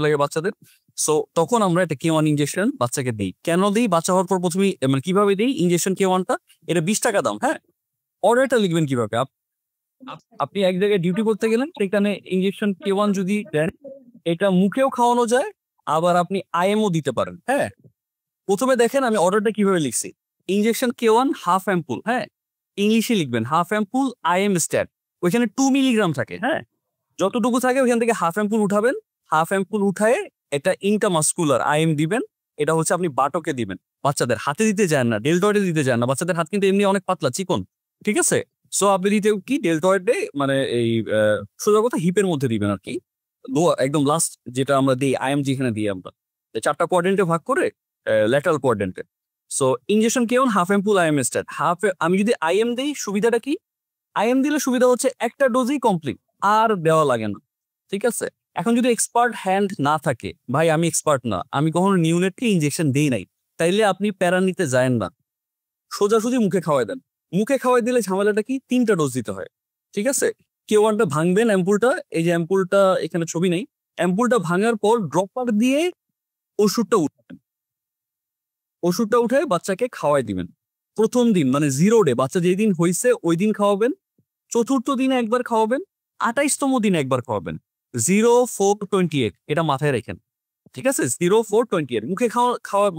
লাগে বাচ্চাদের। সো তখন আমরা একটা K1 ইনজেকশন বাচ্চাকে দিই। কেন দিই? বাচ্চা হওয়ার পর প্রথমেই মানে কিভাবে দিই ইনজেকশন K1টা? এটা ৳20 দাম, হ্যাঁ? অর্ডারটা লিখবেন কিভাবে? আপনি এক জায়গায় ডিউটি করতে গেলেন, সেখানে ইনজেকশন K1 যদি দেন, এটা মুখেও খাওয়ানো যায়, আবার আপনি IM ও দিতে পারেন, হ্যাঁ? প্রথমে দেখেন আমি অর্ডারটা কিভাবে লিখছি। ইনজেকশন K1 হাফ অ্যাম্পুল, হ্যাঁ? ইংলিশে লিখবেন হাফ অ্যাম্পুল IM স্ট্যাট। ওইখানে 2 মিলিগ্রাম থাকে, হ্যাঁ? যতটুকু থাকে ওইখান থেকে হাফ অ্যাম্পুল উঠাবেন। হাফ অ্যাম্পুল উঠায়ে এটা ইন্ট্রামাসকুলার IM দিবেন। এটা হচ্ছে আপনি বাটকে দিবেন। বাচ্চাদের হাতে দিতে যান না, ডেলটয়েডে দিতে যান না। বাচ্চাদের হাত কিন্তু এমনি অনেক পাতলা, চিকন। ঠিক আছে? সো আপনি দিতে কি ডেলটয়েডে মানে এই সোজা কথা হিপের মধ্যে দিবেন আরকি। একদম লাস্ট যেটা আমরা দেই IM যেখানে দিই আমরা। ৪ টা কোয়াড্রেন্টে ভাগ করে ল্যাটারাল কোয়াড্রেন্টে। সো ইনজেকশন কেমন হাফ অ্যাম্পুল IM স্টার্ট। আমি যদি IM দেই সুবিধাটা কি? IM দিলে সুবিধা হচ্ছে একটা ডোজই কমপ্লিট। আর দেওয়া লাগে না। ঠিক আছে? এখন যদি এক্সপার্ট হ্যান্ড না থাকে, ভাই আমি এক্সপার্ট না। আমি কখনো নিউনেটকে ইনজেকশন দেই নাই। তাইলে আপনি প্যারা নিতে যায়েন না। সোজাসুজি মুখে খাওয়াই দেন। মুখে খাওয়াই দিলে ঝামেলাটা কি? ৩ টা ডোজ দিতে হয়। ঠিক আছে? K1 টা ভাঙবেন অ্যাম্পুলটা, এই যে অ্যাম্পুলটা এখানে ছবি নেই। অ্যাম্পুলটা ভাঙার পর ড্রপার দিয়ে ওষুধটা উঠাবেন। ওষুধটা উঠে বাচ্চাকে খাওয়াই দিবেন। ১ম দিন মানে 0 ডে বাচ্চা যেদিন হইছে ঐদিন খাওয়াবেন। ৪র্থ দিনে একবার খাওয়াবেন। ২৮তম দিনে একবার খাওয়াবেন। 0-4-28 এটা মাথায় রাখেন। ঠিক আছে? 0-4-28 মুখে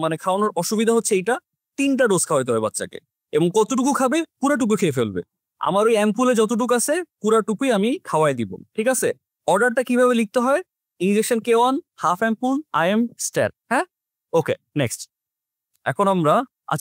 মানে খাওয়ানোর অসুবিধা হচ্ছে এইটা। ৩ টা ডোজ খাওয়াইতে হবে বাচ্চাকে। এবং কতটুকু খাবে? পুরাটুকু খেয়ে ফেলবে। আমার ওই অ্যাম্পুলে যতটুকু আছে পুরাটুকুই আমি খাওয়াই দিব। ঠিক আছে? অর্ডারটা কিভাবে লিখতে হয়? Injection K1 half ampoule IM stat, হ্যাঁ? ওকে, নেক্সট। এখন আমরা